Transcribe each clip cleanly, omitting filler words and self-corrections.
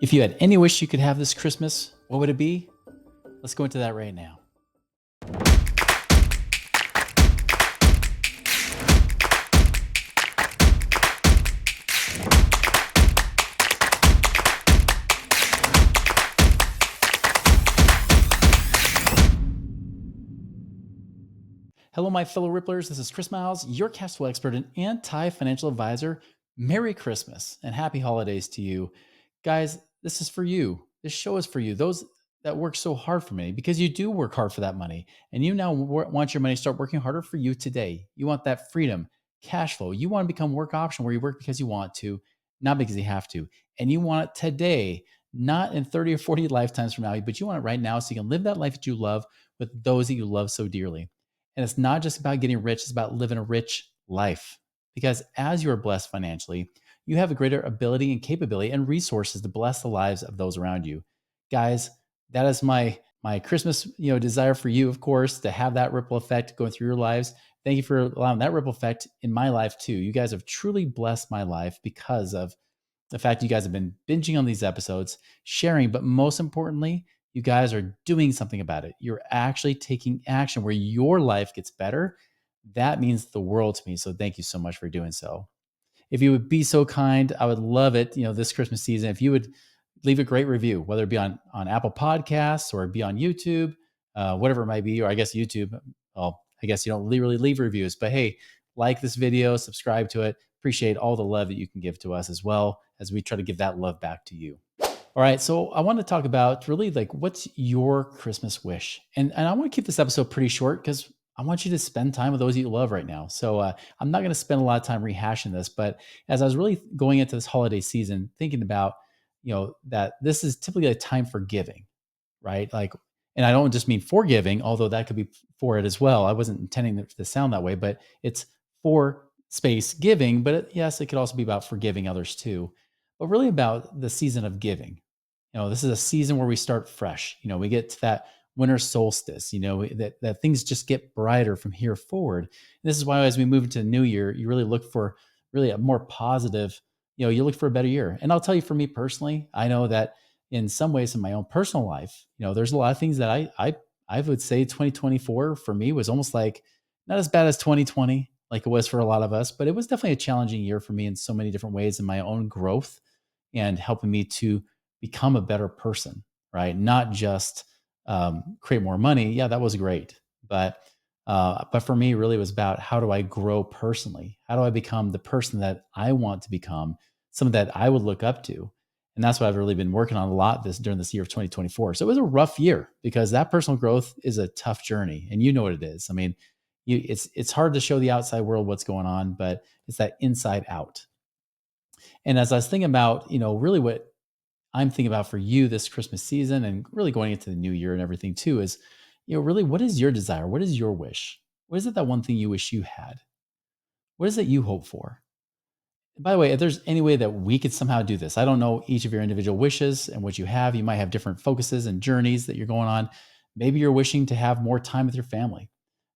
If you had any wish you could have this Christmas, what would it be? Let's go into that right now. Hello, my fellow Ripplers. This is Chris Miles, your cashflow expert and anti-financial advisor. Merry Christmas and happy holidays to you. Guys, this is for you. This show is for you. Those that work so hard for money, because you do work hard for that money. And you now want your money to start working harder for you today. You want that freedom, cash flow. You want to become work option where you work because you want to, not because you have to. And you want it today, not in 30 or 40 lifetimes from now, but you want it right now so you can live that life that you love with those that you love so dearly. And it's not just about getting rich, it's about living a rich life. Because as you are blessed financially, you have a greater ability and capability and resources to bless the lives of those around you. Guys, that is my Christmas, desire for you, of course, to have that ripple effect going through your lives. Thank you for allowing that ripple effect in my life too. You guys have truly blessed my life because of the fact you guys have been binging on these episodes, sharing, but most importantly, you guys are doing something about it. You're actually taking action where your life gets better. That means the world to me. So thank you so much for doing so. If you would be so kind, I would love it, this Christmas season, if you would leave a great review, whether it be on Apple Podcasts or be on YouTube, whatever it might be, or I guess YouTube. Well, I guess you don't really leave reviews, but hey, like this video, subscribe to it. Appreciate all the love that you can give to us as well as we try to give that love back to you. All right, so I want to talk about really like what's your Christmas wish, and I want to keep this episode pretty short because I want you to spend time with those you love right now. So I'm not going to spend a lot of time rehashing this, but as I was really going into this holiday season, thinking about that this is typically a time for giving, right? Like, and I don't just mean forgiving, although that could be for it as well. I wasn't intending it to sound that way, but it's for space giving. But yes, it could also be about forgiving others too, but really about the season of giving. This is a season where we start fresh. We get to that winter solstice, that things just get brighter from here forward. And this is why as we move into the new year, you really look for really a more positive, you look for a better year. And I'll tell you, for me personally, I know that in some ways in my own personal life, there's a lot of things that I would say 2024 for me was almost like not as bad as 2020, like it was for a lot of us, but it was definitely a challenging year for me in so many different ways in my own growth and helping me to become a better person, right? Not just create more money. Yeah, that was great, but for me, really, it was about how do I grow personally? How do I become the person that I want to become? Someone that I would look up to, and that's what I've really been working on a lot during this year of 2024. So it was a rough year because that personal growth is a tough journey, and you know what it is. I mean, it's hard to show the outside world what's going on, but it's that inside out. And as I was thinking about, really what I'm thinking about for you this Christmas season and really going into the new year and everything too is, really what is your desire? What is your wish? What is it, that one thing you wish you had? What is it you hope for? And by the way, if there's any way that we could somehow do this, I don't know each of your individual wishes and what you have. You might have different focuses and journeys that you're going on. Maybe you're wishing to have more time with your family.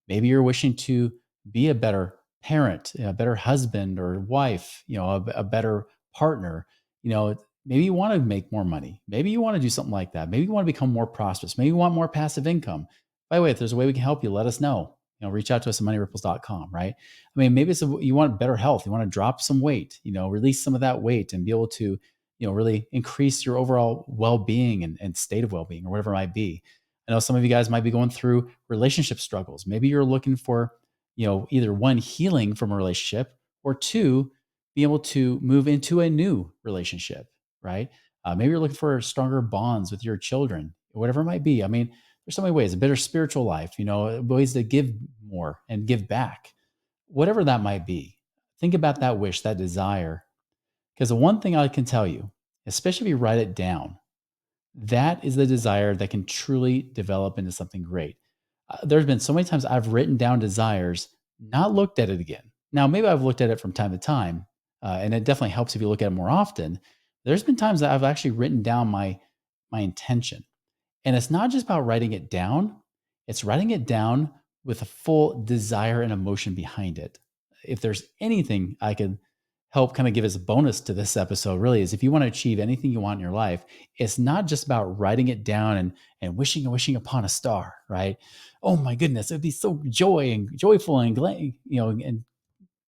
Maybe you're wishing to be a better parent, a better husband or wife, a better partner. Maybe you want to make more money. Maybe you want to do something like that. Maybe you want to become more prosperous. Maybe you want more passive income. By the way, if there's a way we can help you, let us know. Reach out to us at moneyripples.com, right? I mean, maybe you want better health. You want to drop some weight, release some of that weight and be able to, really increase your overall well-being and state of well-being or whatever it might be. I know some of you guys might be going through relationship struggles. Maybe you're looking for, either one, healing from a relationship, or two, be able to move into a new relationship, right? Maybe you're looking for stronger bonds with your children, whatever it might be. I mean, there's so many ways, a better spiritual life, ways to give more and give back, whatever that might be. Think about that wish, that desire. Because the one thing I can tell you, especially if you write it down, that is the desire that can truly develop into something great. There's been so many times I've written down desires, not looked at it again. Now, maybe I've looked at it from time to time, and it definitely helps if you look at it more often. There's been times that I've actually written down my intention, and it's not just about writing it down; it's writing it down with a full desire and emotion behind it. If there's anything I could help kind of give as a bonus to this episode really is if you want to achieve anything you want in your life, it's not just about writing it down and wishing and wishing upon a star, right? Oh my goodness, it'd be so joyful and and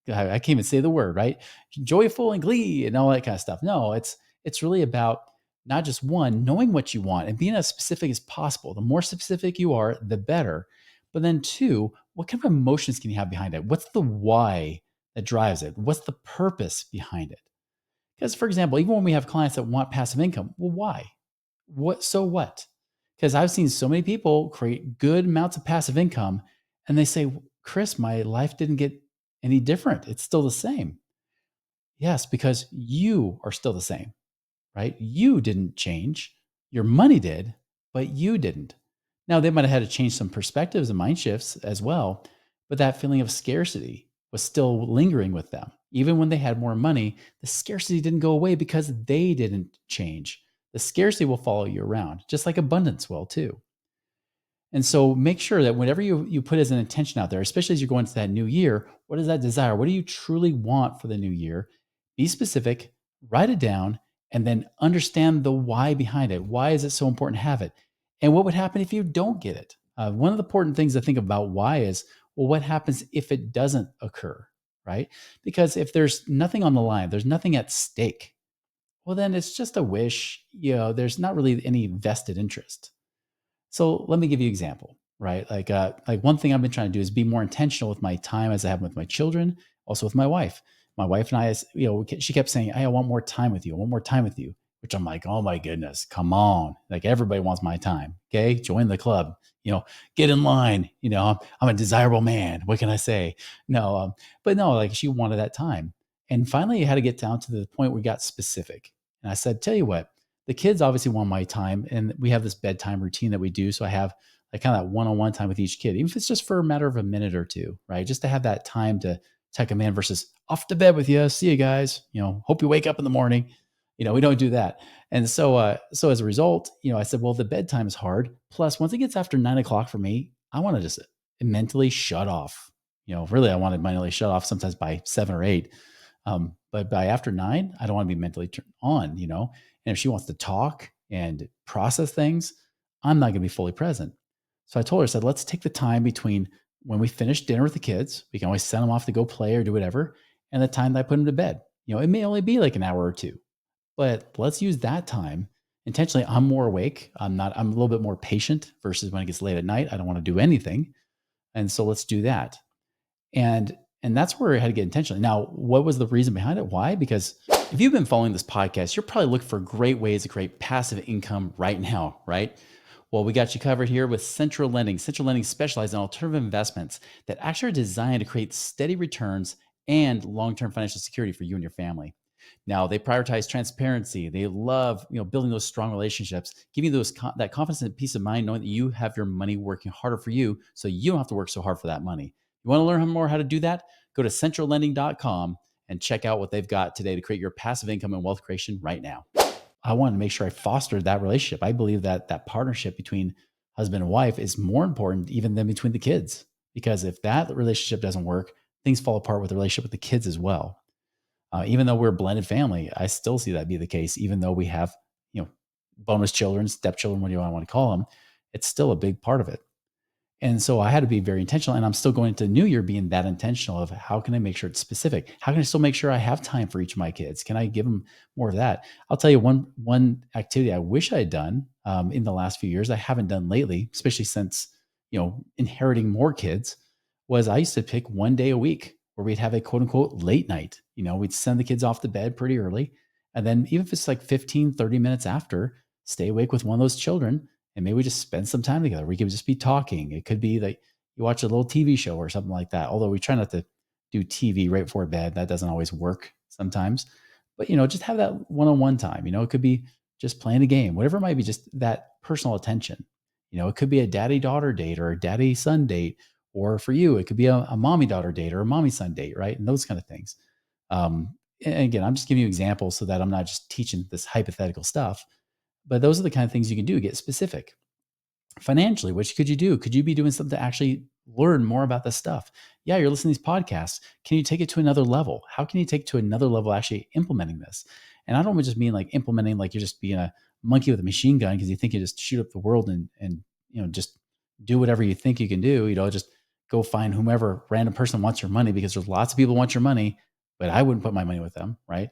I can't even say the word, right? Joyful and glee and all that kind of stuff. No, it's really about not just one, knowing what you want and being as specific as possible. The more specific you are, the better. But then two, what kind of emotions can you have behind it? What's the why that drives it? What's the purpose behind it? Because for example, even when we have clients that want passive income, well, why? What? Because I've seen so many people create good amounts of passive income and they say, Chris, my life didn't get any different. It's still the same. Yes, because you are still the same, right? You didn't change. Your money did, but you didn't. Now, they might have had to change some perspectives and mind shifts as well, but that feeling of scarcity was still lingering with them. Even when they had more money, the scarcity didn't go away because they didn't change. The scarcity will follow you around, just like abundance will too. And so make sure that whenever you put as an intention out there, especially as you're going into that new year, what is that desire? What do you truly want for the new year? Be specific, write it down, and then understand the why behind it. Why is it so important to have it? And what would happen if you don't get it? One of the important things to think about why is, well, what happens if it doesn't occur, right? Because if there's nothing on the line, there's nothing at stake, well, then it's just a wish. There's not really any vested interest. So let me give you an example, right? Like one thing I've been trying to do is be more intentional with my time as I have with my children, also with my wife. My wife and I, she kept saying, "Hey, I want more time with you. I want more time with you." Which I'm like, "Oh my goodness, come on!" Like everybody wants my time. Okay, join the club. Get in line. I'm a desirable man. What can I say? No, but no, like she wanted that time, and finally, I had to get down to the point where we got specific. And I said, "Tell you what." The kids obviously want my time, and we have this bedtime routine that we do. So I have like kind of that one-on-one time with each kid, even if it's just for a matter of a minute or two, right? Just to have that time to tuck them in versus off to bed with you. See you guys. Hope you wake up in the morning. We don't do that. And so as a result, I said, well, the bedtime is hard. Plus, once it gets after 9 o'clock for me, I want to just mentally shut off. Really, I want to mentally shut off sometimes by 7 or 8. But by after 9, I don't want to be mentally turned on. And if she wants to talk and process things, I'm not going to be fully present. So I told her, I said, let's take the time between when we finish dinner with the kids, we can always send them off to go play or do whatever, and the time that I put them to bed. It may only be like an hour or two, but let's use that time intentionally. I'm more awake. I'm a little bit more patient versus when it gets late at night. I don't want to do anything. And so let's do that. And that's where I had to get intentional. Now, what was the reason behind it? Why? Because if you've been following this podcast, you're probably looking for great ways to create passive income right now, right? Well, we got you covered here with Central Lending. Central Lending specializes in alternative investments that actually are designed to create steady returns and long-term financial security for you and your family. Now, they prioritize transparency. They love, building those strong relationships, giving you that confidence and peace of mind, knowing that you have your money working harder for you, so you don't have to work so hard for that money. You want to learn more how to do that? Go to centrallending.com and check out what they've got today to create your passive income and wealth creation right now. I wanted to make sure I fostered that relationship. I believe that that partnership between husband and wife is more important even than between the kids, because if that relationship doesn't work, things fall apart with the relationship with the kids as well. Even though we're a blended family, I still see that be the case. Even though we have, bonus children, stepchildren, what do you want to call them, it's still a big part of it. And so I had to be very intentional. And I'm still going into the new year being that intentional of how can I make sure it's specific? How can I still make sure I have time for each of my kids? Can I give them more of that? I'll tell you one activity I wish I had done in the last few years, I haven't done lately, especially since, inheriting more kids, was I used to pick one day a week where we'd have a quote unquote late night. We'd send the kids off to bed pretty early. And then even if it's like 15, 30 minutes after, stay awake with one of those children and maybe we just spend some time together. We could just be talking. It could be like you watch a little TV show or something like that. Although we try not to do TV right before bed. That doesn't always work sometimes. But just have that one-on-one time. It could be just playing a game, whatever it might be, just that personal attention. It could be a daddy-daughter date or a daddy-son date. Or for you, it could be a mommy-daughter date or a mommy-son date, right? And those kind of things. And again, I'm just giving you examples so that I'm not just teaching this hypothetical stuff. But those are the kind of things you can do. Get specific. Financially, what could you do? Could you be doing something to actually learn more about this stuff. Yeah, you're listening to these podcasts. Can you take it to another level? How can you take it to another level actually implementing this? And I don't just mean like implementing like you're just being a monkey with a machine gun because you think you just shoot up the world and just do whatever you think you can do. Just go find whomever random person wants your money because there's lots of people who want your money, but I wouldn't put my money with them, right?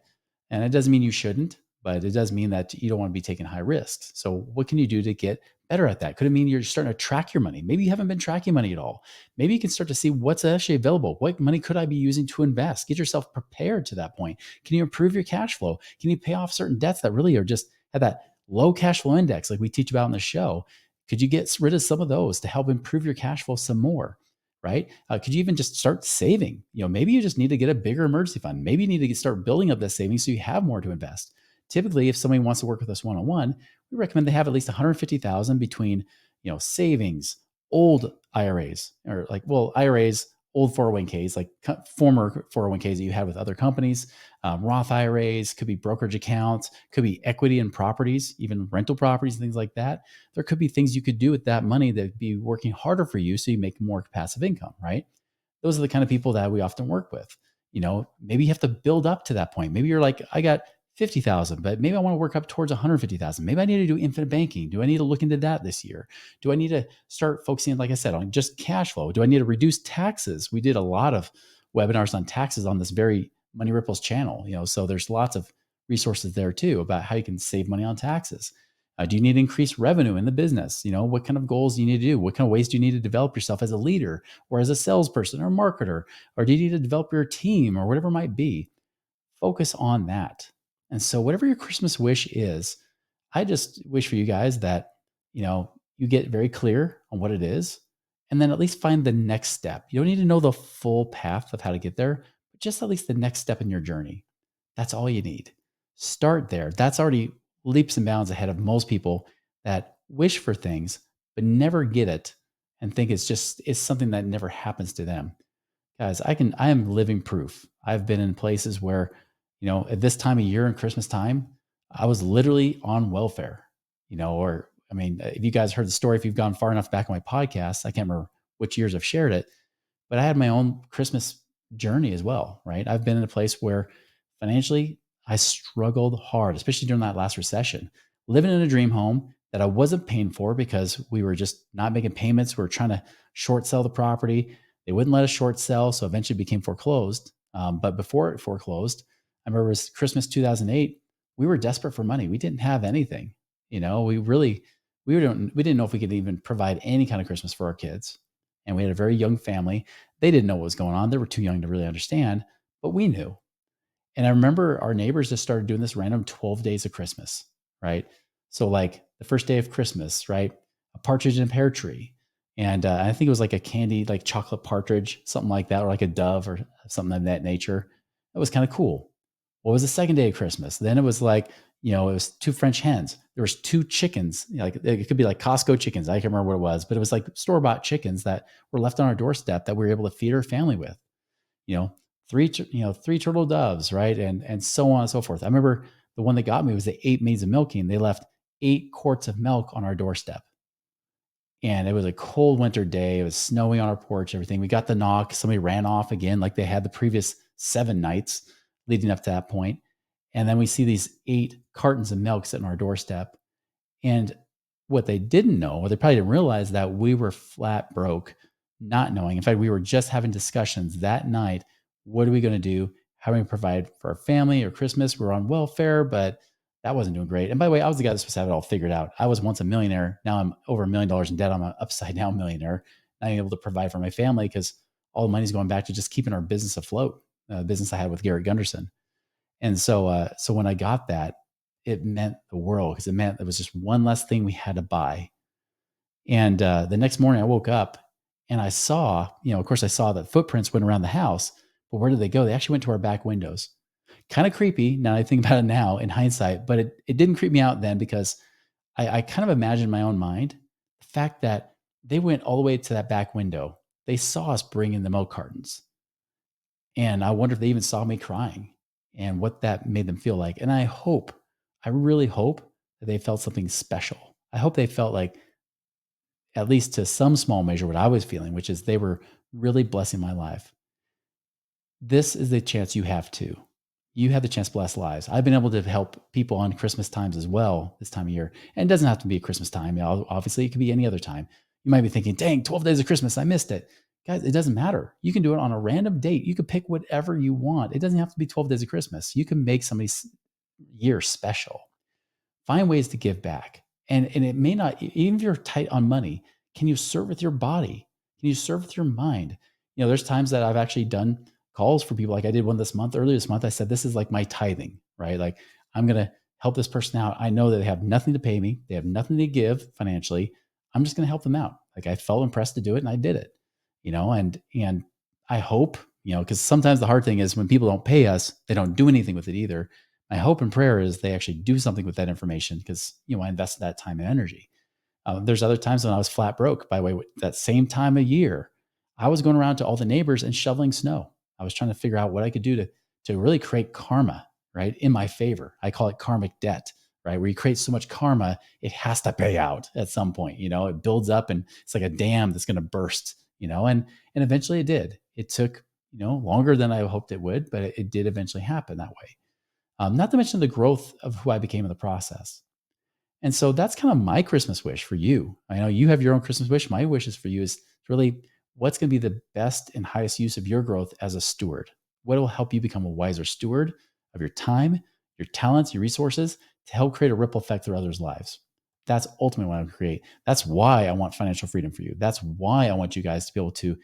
And it doesn't mean you shouldn't, but it does mean that you don't want to be taking high risks. So what can you do to get better at that? Could it mean you're starting to track your money? Maybe you haven't been tracking money at all. Maybe you can start to see what's actually available. What money could I be using to invest? Get yourself prepared to that point. Can you improve your cash flow? Can you pay off certain debts that really are just have that low cash flow index like we teach about in the show? Could you get rid of some of those to help improve your cash flow some more? Right? Could you even just start saving? Maybe you just need to get a bigger emergency fund. Maybe you need to start building up that savings so you have more to invest. Typically, if somebody wants to work with us one on one, we recommend they have at least 150,000 between savings, old IRAs, or like IRAs, old 401ks, like former 401ks that you had with other companies, Roth IRAs, could be brokerage accounts, could be equity in properties, even rental properties, things like that. There could be things you could do with that money that'd be working harder for you so you make more passive income, right? Those are the kind of people that we often work with. Maybe you have to build up to that point. Maybe you're like, I got 50,000, but maybe I want to work up towards 150,000. Maybe I need to do infinite banking. Do I need to look into that this year? Do I need to start focusing, like I said, on just cash flow? Do I need to reduce taxes? We did a lot of webinars on taxes on this very Money Ripples channel, so there's lots of resources there too about how you can save money on taxes. Do you need to increase revenue in the business? What kind of goals do you need to do? What kind of ways do you need to develop yourself as a leader or as a salesperson or marketer? Or do you need to develop your team or whatever it might be? Focus on that. And so, whatever your Christmas wish is, I just wish for you guys that, you get very clear on what it is and then at least find the next step. You don't need to know the full path of how to get there, but just at least the next step in your journey. That's all you need. Start there. That's already leaps and bounds ahead of most people that wish for things but never get it and think it's something that never happens to them. Guys, I am living proof. I've been in places where, at this time of year and Christmas time, I was literally on welfare, or I mean, if you guys heard the story, if you've gone far enough back on my podcast, I can't remember which years I've shared it, but I had my own Christmas journey as well, right? I've been in a place where financially I struggled hard, especially during that last recession, living in a dream home that I wasn't paying for because we were just not making payments. We were trying to short sell the property. They wouldn't let us short sell, so eventually it became foreclosed. But before it foreclosed, I remember it was Christmas 2008. We were desperate for money. We didn't have anything. We didn't know if we could even provide any kind of Christmas for our kids, and we had a very young family. They didn't know what was going on. They were too young to really understand, but we knew. And I remember our neighbors just started doing this random 12 days of Christmas, right? So, like the first day of Christmas, right? A partridge in a pear tree. And I think it was like a candy, like chocolate partridge, something like that, or like a dove or something of that nature. It was kind of cool. What was the second day of Christmas? Then it was like, it was two French hens. There was two chickens, like it could be like Costco chickens. I can't remember what it was, but it was like store-bought chickens that were left on our doorstep that we were able to feed our family with. You know, three turtle doves, right? And so on and so forth. I remember the one that got me was the 8 maids of milking. They left 8 quarts of milk on our doorstep. And it was a cold winter day. It was snowy on our porch, everything. We got the knock. Somebody ran off again, like they had the previous 7 nights leading up to that point. And then we see these 8 cartons of milk sitting on our doorstep. And what they didn't know, or they probably didn't realize, that we were flat broke, not knowing. In fact, we were just having discussions that night. What are we going to do? How are we going to provide for our family or Christmas? We're on welfare, but that wasn't doing great. And by the way, I was the guy that's supposed to have it all figured out. I was once a millionaire. Now I'm over $1 million in debt. I'm an upside down millionaire, not able to provide for my family because all the money's going back to just keeping our business afloat, the business I had with Garrett Gunderson. And so when I got that, it meant the world because it meant there was just one less thing we had to buy. And the next morning I woke up and I saw, of course, I saw that footprints went around the house, but where did they go? They actually went to our back windows. Kind of creepy now I think about it now in hindsight, but it didn't creep me out then because I kind of imagined in my own mind the fact that they went all the way to that back window. They saw us bring in the milk cartons. And I wonder if they even saw me crying and what that made them feel like. And I really hope that they felt something special. I hope they felt like at least to some small measure, what I was feeling, which is they were really blessing my life. This is the chance you have too. You have the chance to bless lives. I've been able to help people on Christmas times as well this time of year. And it doesn't have to be Christmas time. Obviously, it could be any other time. You might be thinking, dang, 12 days of Christmas, I missed it. Guys, it doesn't matter. You can do it on a random date. You could pick whatever you want. It doesn't have to be 12 days of Christmas. You can make somebody's year special. Find ways to give back. And it may not, even if you're tight on money, can you serve with your body? Can you serve with your mind? There's times that I've actually done calls for people. Like I did one this month, earlier this month. I said, this is like my tithing, right? Like I'm going to help this person out. I know that they have nothing to pay me. They have nothing to give financially. I'm just going to help them out. Like I felt impressed to do it and I did it, and I hope, because sometimes the hard thing is when people don't pay us, they don't do anything with it either. My hope and prayer is they actually do something with that information because I invested that time and energy. There's other times when I was flat broke. By the way, that same time of year, I was going around to all the neighbors and shoveling snow. I was trying to figure out what I could do to really create karma, right, in my favor. I call it karmic debt, right, where you create so much karma, it has to pay out at some point. It builds up and it's like a dam that's going to burst. And eventually it did. It took longer than I hoped it would, but it did eventually happen that way. Not to mention the growth of who I became in the process. And so that's kind of my Christmas wish for you. I know you have your own Christmas wish. My wish is for you is really what's going to be the best and highest use of your growth as a steward? What will help you become a wiser steward of your time, your talents, your resources to help create a ripple effect through others' lives? That's ultimately what I want to create. That's why I want financial freedom for you. That's why I want you guys to be able to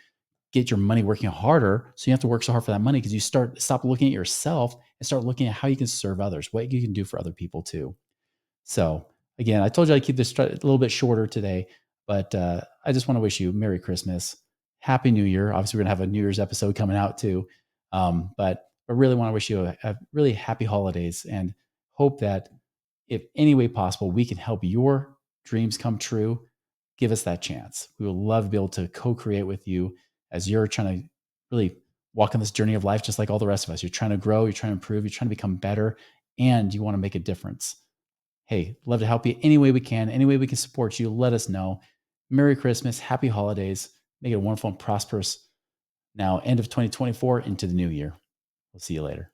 get your money working harder. So you have to work so hard for that money because you stop looking at yourself and start looking at how you can serve others, what you can do for other people too. So again, I told you I'd keep this a little bit shorter today, but I just want to wish you Merry Christmas, Happy New Year. Obviously, we're gonna have a New Year's episode coming out too, but I really want to wish you a really happy holidays and hope that if any way possible we can help your dreams come true. Give us that chance. We would love to be able to co-create with you as you're trying to really walk on this journey of life, just like all the rest of us. You're trying to grow, you're trying to improve, you're trying to become better, and you want to make a difference. Hey, love to help you any way we can, any way we can support you. Let us know. Merry Christmas, happy holidays. Make it a wonderful and prosperous now end of 2024 into the new year. We'll see you later.